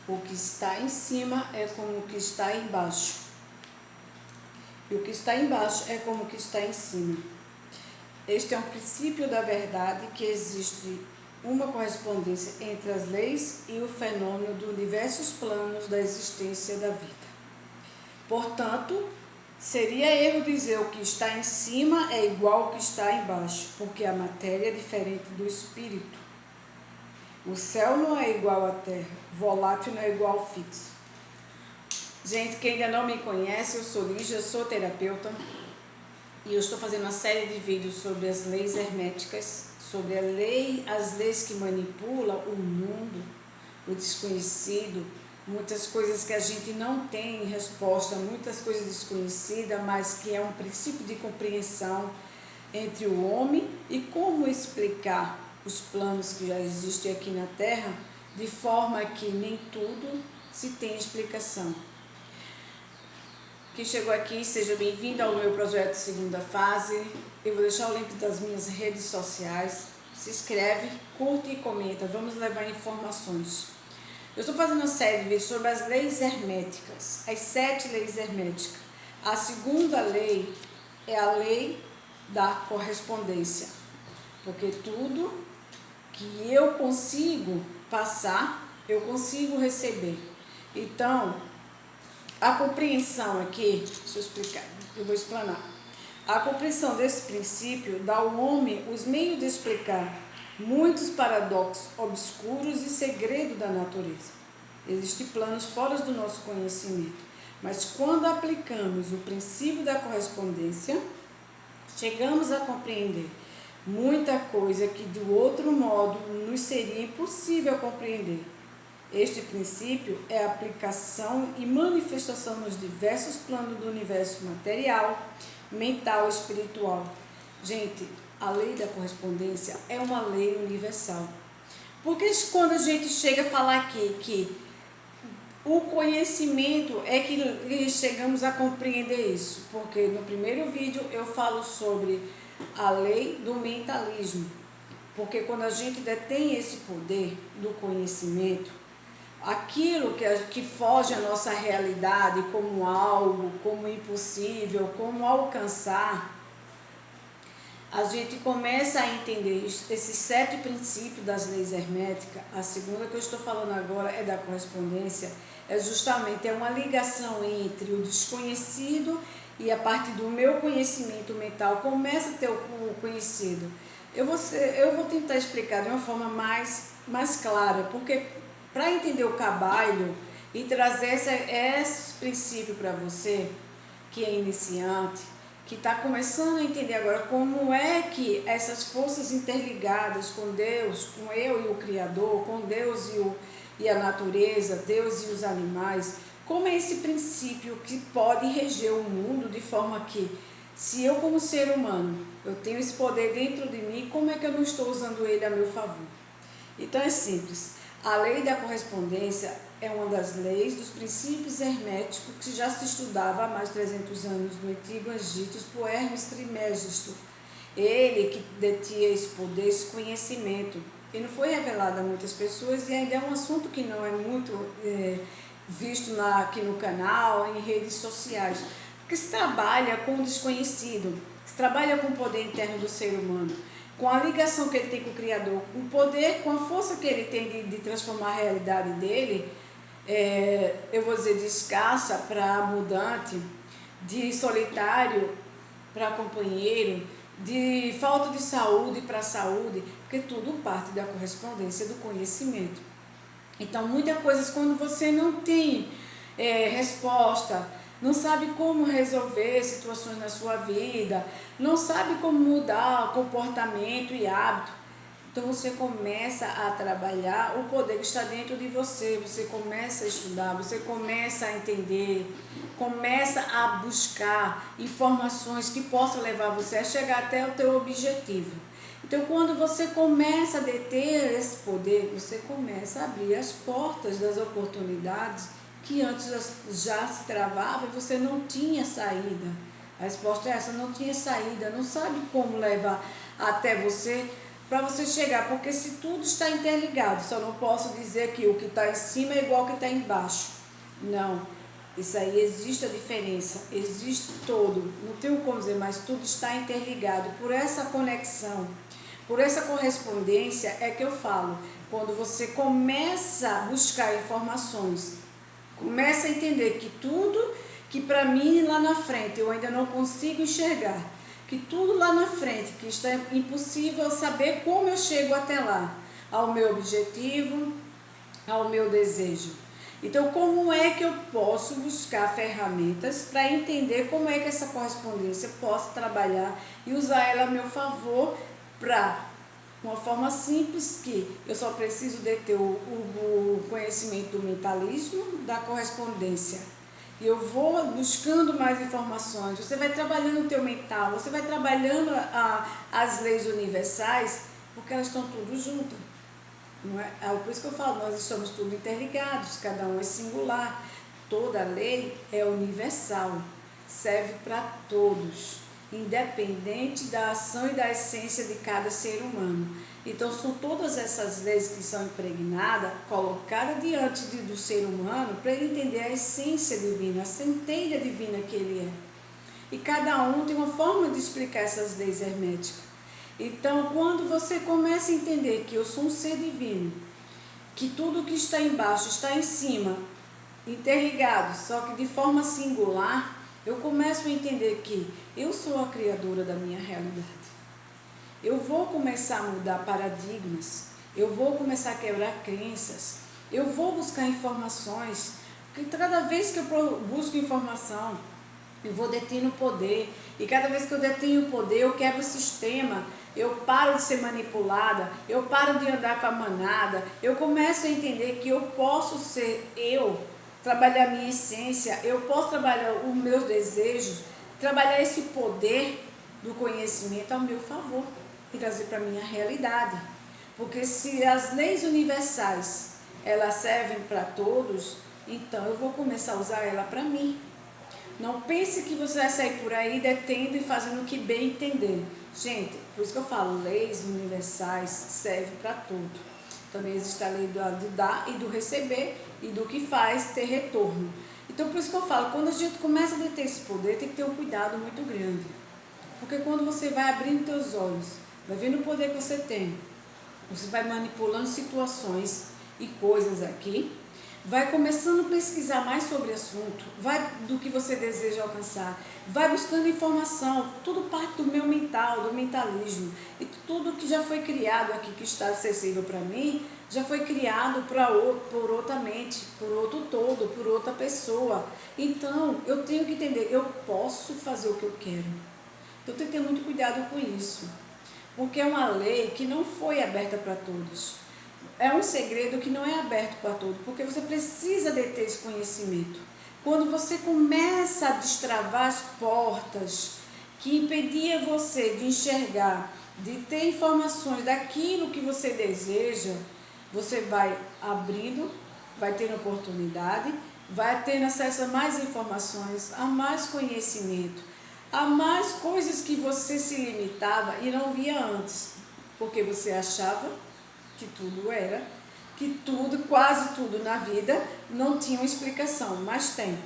O que está em cima é como o que está embaixo. E o que está embaixo é como o que está em cima. Este é um princípio da verdade que existe uma correspondência entre as leis e o fenômeno dos diversos planos da existência da vida. Portanto, seria erro dizer o que está em cima é igual ao que está embaixo, porque a matéria é diferente do espírito. O céu não é igual à terra, volátil não é igual ao fixo. Gente, quem ainda não me conhece, eu sou Lígia, sou terapeuta e eu estou fazendo uma série de vídeos sobre as leis herméticas, sobre as leis que manipulam o mundo, o desconhecido, muitas coisas que a gente não tem resposta, muitas coisas desconhecidas, mas que é um princípio de compreensão entre o homem e como explicar os planos que já existem aqui na Terra, de forma que nem tudo se tem explicação. Quem chegou aqui, seja bem-vindo ao meu projeto Segunda Fase. Eu vou deixar o link das minhas redes sociais. Se inscreve, curte e comenta. Vamos levar informações. Eu estou fazendo uma série de vídeos sobre as leis herméticas, as 7 leis herméticas. A segunda lei é a lei da correspondência, porque tudo que eu consigo passar, eu consigo receber. Então, a compreensão aqui, deixa eu explicar, eu vou explanar. A compreensão desse princípio dá ao homem os meios de explicar muitos paradoxos obscuros e segredos da natureza. Existem planos fora do nosso conhecimento, mas quando aplicamos o princípio da correspondência, chegamos a compreender muita coisa que do outro modo nos seria impossível compreender. Este princípio é a aplicação e manifestação nos diversos planos do universo material, mental e espiritual. Gente, a lei da correspondência é uma lei universal. Porque quando a gente chega a falar aqui que o conhecimento é que chegamos a compreender isso? Porque no primeiro vídeo eu falo sobre a lei do mentalismo. Porque quando a gente detém esse poder do conhecimento, aquilo que foge à nossa realidade como algo, como impossível, como alcançar, a gente começa a entender esses 7 princípios das leis herméticas. A segunda que eu estou falando agora é da correspondência, é justamente uma ligação entre o desconhecido e a partir do meu conhecimento mental começa a ter o conhecido. Eu vou tentar explicar de uma forma mais clara, porque para entender o cabalho e trazer esse princípio para você, que é iniciante, que está começando a entender agora como é que essas forças interligadas com Deus, com eu e o Criador, com Deus e a natureza, Deus e os animais, como é esse princípio que pode reger o mundo de forma que, se eu como ser humano, eu tenho esse poder dentro de mim, como é que eu não estou usando ele a meu favor? Então é simples. A lei da correspondência é uma das leis dos princípios herméticos que já se estudava há mais de 300 anos no Antigo Egito por Hermes Trismegisto. Ele que detinha esse poder, esse conhecimento. E não foi revelado a muitas pessoas e ainda é um assunto que não é muito visto aqui no canal, em redes sociais. Porque se trabalha com o desconhecido, se trabalha com o poder interno do ser humano, com a ligação que ele tem com o Criador, com o poder, com a força que ele tem de transformar a realidade dele, eu vou dizer de escassa para abundante, de solitário para companheiro, de falta de saúde para saúde, porque tudo parte da correspondência do conhecimento. Então, muitas coisas quando você não tem resposta, não sabe como resolver situações na sua vida, não sabe como mudar comportamento e hábito, então você começa a trabalhar o poder que está dentro de você, você começa a estudar, você começa a entender, começa a buscar informações que possam levar você a chegar até o teu objetivo. Então, quando você começa a deter esse poder, você começa a abrir as portas das oportunidades que antes já se travava e você não tinha saída. A resposta é essa, não tinha saída, não sabe como levar até você para você chegar, porque se tudo está interligado, só não posso dizer que o que está em cima é igual ao que está embaixo. Não, isso aí existe a diferença, existe todo, não tenho como dizer, mas tudo está interligado. Por essa conexão, por essa correspondência é que eu falo, quando você começa a buscar informações, começa a entender que tudo que para mim lá na frente eu ainda não consigo enxergar, que tudo lá na frente que está impossível saber como eu chego até lá, ao meu objetivo, ao meu desejo. Então, como é que eu posso buscar ferramentas para entender como é que essa correspondência posso trabalhar e usar ela a meu favor para uma forma simples, que eu só preciso de ter o conhecimento do mentalismo, da correspondência. E eu vou buscando mais informações, você vai trabalhando o teu mental, você vai trabalhando as leis universais, porque elas estão tudo juntas. Não é? Por isso que eu falo, nós estamos tudo interligados, cada um é singular. Toda lei é universal, serve para todos, independente da ação e da essência de cada ser humano. Então são todas essas leis que são impregnadas, colocadas diante do ser humano para ele entender a essência divina, a centelha divina que ele é. E cada um tem uma forma de explicar essas leis herméticas. Então, quando você começa a entender que eu sou um ser divino, que tudo que está embaixo está em cima, interligado, só que de forma singular, eu começo a entender que eu sou a criadora da minha realidade. Eu vou começar a mudar paradigmas, eu vou começar a quebrar crenças, eu vou buscar informações, porque cada vez que eu busco informação, eu vou detendo o poder, e cada vez que eu detenho o poder, eu quebro o sistema, eu paro de ser manipulada, eu paro de andar com a manada, eu começo a entender que eu posso ser eu, trabalhar a minha essência, eu posso trabalhar os meus desejos, trabalhar esse poder do conhecimento ao meu favor e trazer para a minha realidade. Porque se as leis universais, elas servem para todos, então eu vou começar a usar ela para mim. Não pense que você vai sair por aí detendo e fazendo o que bem entender. Gente, por isso que eu falo, leis universais servem para tudo. Também existe a lei do dar e do receber e do que faz ter retorno. Então, por isso que eu falo, quando a gente começa a deter esse poder, tem que ter um cuidado muito grande. Porque quando você vai abrindo teus olhos, vai vendo o poder que você tem, você vai manipulando situações e coisas aqui, vai começando a pesquisar mais sobre o assunto, vai do que você deseja alcançar, vai buscando informação, tudo parte do meu mental, do mentalismo, e tudo que já foi criado aqui, que está acessível para mim, já foi criado por outra mente, por outro todo, por outra pessoa. Então, eu tenho que entender, eu posso fazer o que eu quero. Então, eu tenho que ter muito cuidado com isso, porque é uma lei que não foi aberta para todos. É um segredo que não é aberto para todos, porque você precisa de ter esse conhecimento. Quando você começa a destravar as portas que impedia você de enxergar, de ter informações daquilo que você deseja, você vai abrindo, vai tendo oportunidade, vai tendo acesso a mais informações, a mais conhecimento, a mais coisas que você se limitava e não via antes, porque você achava que tudo era, que tudo, quase tudo na vida não tinha uma explicação, mas tem.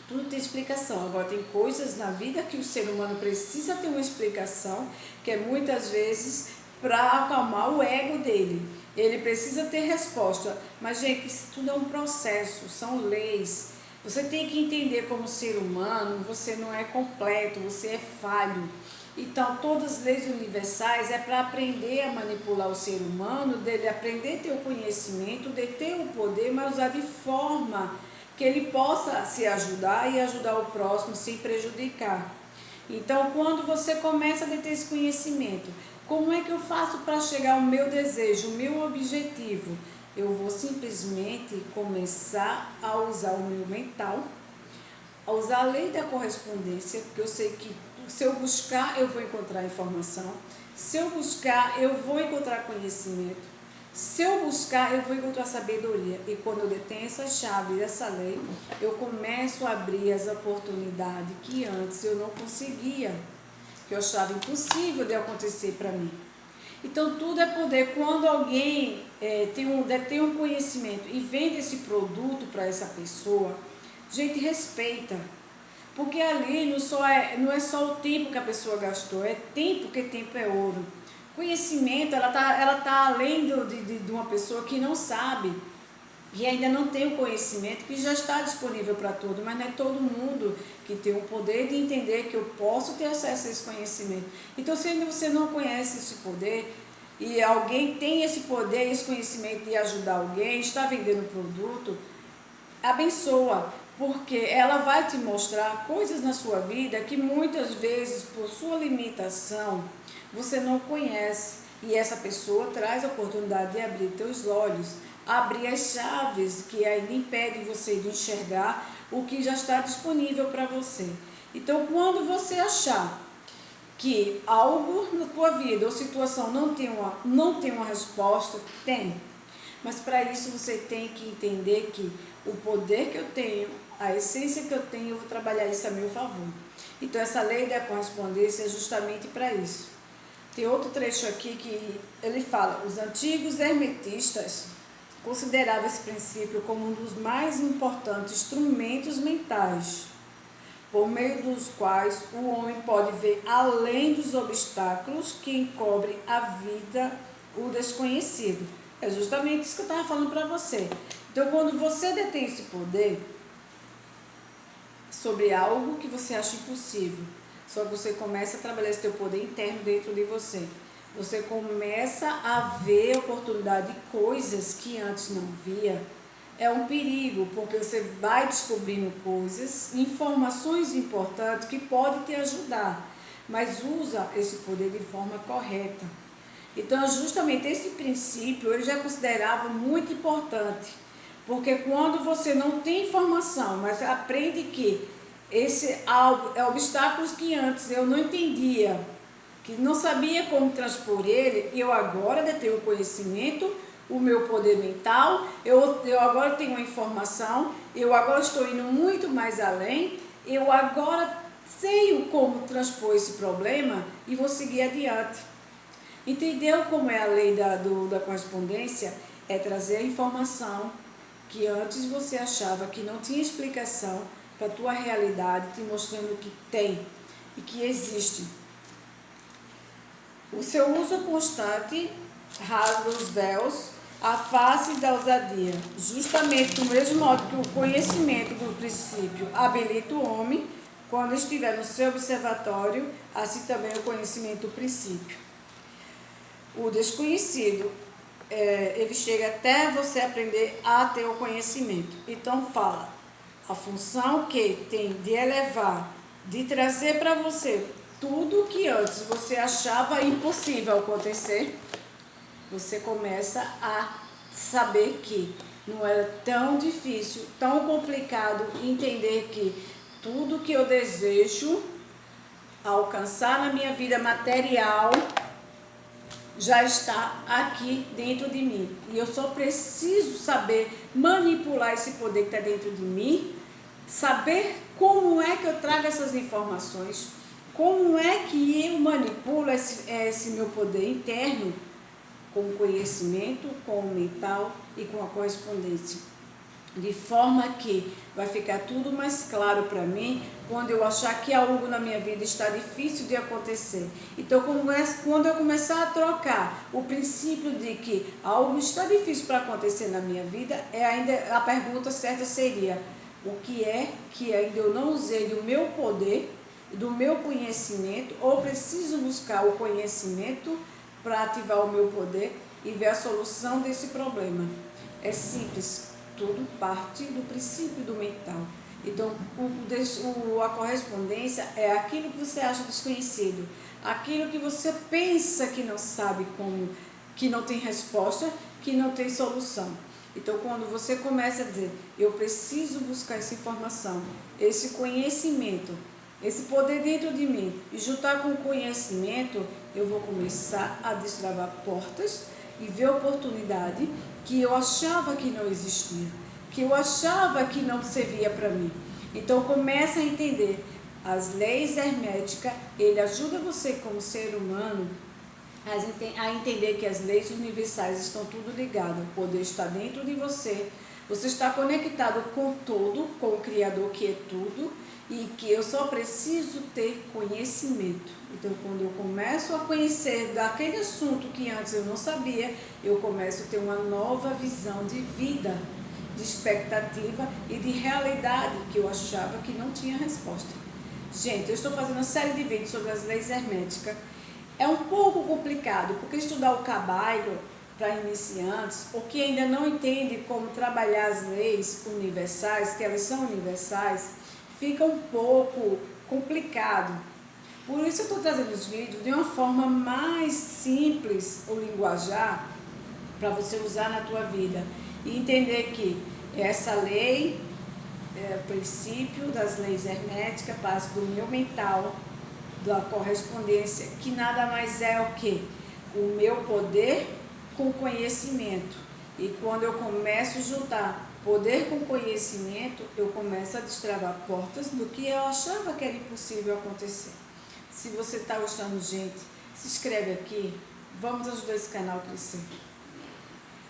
Tudo tem explicação. Agora tem coisas na vida que o ser humano precisa ter uma explicação, que é muitas vezes para acalmar o ego dele. Ele precisa ter resposta. Mas, gente, isso tudo é um processo, são leis. Você tem que entender como ser humano, você não é completo, você é falho. Então, todas as leis universais é para aprender a manipular o ser humano, dele aprender a ter o conhecimento, de ter o poder, mas usar de forma que ele possa se ajudar e ajudar o próximo sem prejudicar. Então, quando você começa a ter esse conhecimento, como é que eu faço para chegar ao meu desejo, o meu objetivo? Eu vou simplesmente começar a usar o meu mental, a usar a lei da correspondência, porque eu sei que se eu buscar, eu vou encontrar informação. Se eu buscar, eu vou encontrar conhecimento. Se eu buscar, eu vou encontrar sabedoria. E quando eu detenho essa chave, essa lei, eu começo a abrir as oportunidades que antes eu não conseguia, que eu achava impossível de acontecer para mim. Então tudo é poder. Quando alguém detém um conhecimento e vende esse produto para essa pessoa, gente, respeita. Porque ali não é só o tempo que a pessoa gastou, é tempo, porque tempo é ouro. Conhecimento, ela tá além de uma pessoa que não sabe, que ainda não tem o conhecimento, que já está disponível para todo, mas não é todo mundo que tem o poder de entender que eu posso ter acesso a esse conhecimento. Então, se ainda você não conhece esse poder, e alguém tem esse poder, esse conhecimento de ajudar alguém, está vendendo um produto, abençoa, porque ela vai te mostrar coisas na sua vida que muitas vezes, por sua limitação, você não conhece. E essa pessoa traz a oportunidade de abrir teus olhos, abrir as chaves que ainda impedem você de enxergar o que já está disponível para você. Então, quando você achar que algo na tua vida ou situação não tem uma resposta, tem. Mas para isso você tem que entender que o poder que eu tenho, a essência que eu tenho, eu vou trabalhar isso a meu favor. Então essa lei da correspondência é justamente para isso. Tem outro trecho aqui que ele fala: os antigos hermetistas consideravam esse princípio como um dos mais importantes instrumentos mentais, por meio dos quais o homem pode ver além dos obstáculos que encobrem a vida, o desconhecido. É justamente isso que eu estava falando para você. Então, quando você detém esse poder sobre algo que você acha impossível, só que você começa a trabalhar esse teu poder interno dentro de você. Você começa a ver oportunidade de coisas que antes não via. É um perigo, porque você vai descobrindo coisas, informações importantes que podem te ajudar, mas usa esse poder de forma correta. Então, justamente esse princípio, ele já considerava muito importante, porque quando você não tem informação, mas aprende que esse algo é obstáculos que antes eu não entendia, que não sabia como transpor ele, eu agora detenho o conhecimento, o meu poder mental, eu agora tenho a informação, eu agora estou indo muito mais além, eu agora sei como transpor esse problema e vou seguir adiante. Entendeu como é a lei da correspondência? É trazer a informação que antes você achava que não tinha explicação para a tua realidade, te mostrando que tem e que existe. O seu uso constante rasga os véus, a face da ousadia, justamente do mesmo modo que o conhecimento do princípio habilita o homem, quando estiver no seu observatório, assim também o conhecimento do princípio. O desconhecido, ele chega até você aprender a ter o conhecimento. Então fala, a função que tem de elevar, de trazer para você tudo que antes você achava impossível acontecer, você começa a saber que não era tão difícil, tão complicado entender que tudo que eu desejo alcançar na minha vida material já está aqui dentro de mim. E eu só preciso saber manipular esse poder que está dentro de mim, saber como é que eu trago essas informações, como é que eu manipulo esse meu poder interno, com o conhecimento, com o mental e com a correspondência. De forma que vai ficar tudo mais claro para mim quando eu achar que algo na minha vida está difícil de acontecer. Então, quando eu começar a trocar o princípio de que algo está difícil para acontecer na minha vida, ainda a pergunta certa seria: o que é que ainda eu não usei do meu poder, do meu conhecimento, ou preciso buscar o conhecimento para ativar o meu poder e ver a solução desse problema? É simples. Tudo parte do princípio do mental. Então, a correspondência é aquilo que você acha desconhecido, aquilo que você pensa que não sabe como, que não tem resposta, que não tem solução. Então, quando você começa a dizer, eu preciso buscar essa informação, esse conhecimento, esse poder dentro de mim, e juntar com o conhecimento, eu vou começar a destravar portas e ver oportunidade que eu achava que não existia, que eu achava que não servia para mim. Então começa a entender as leis herméticas, ele ajuda você como ser humano a entender que as leis universais estão tudo ligado, o poder está dentro de você, você está conectado com tudo, com o Criador que é tudo, e que eu só preciso ter conhecimento. Então, quando eu começo a conhecer daquele assunto que antes eu não sabia, eu começo a ter uma nova visão de vida, de expectativa e de realidade que eu achava que não tinha resposta. Gente, eu estou fazendo uma série de vídeos sobre as leis herméticas. É um pouco complicado, porque estudar o Cabálico para iniciantes, ou que ainda não entende como trabalhar as leis universais, que elas são universais, fica um pouco complicado. Por isso eu estou trazendo os vídeos de uma forma mais simples, o linguajar, para você usar na tua vida. E entender que essa lei, o princípio das leis herméticas, passa do meu mental, da correspondência, que nada mais é o que? O meu poder com conhecimento. E quando eu começo a juntar poder com conhecimento, eu começo a destravar portas do que eu achava que era impossível acontecer. Se você está gostando, gente, se inscreve aqui, vamos ajudar esse canal a crescer.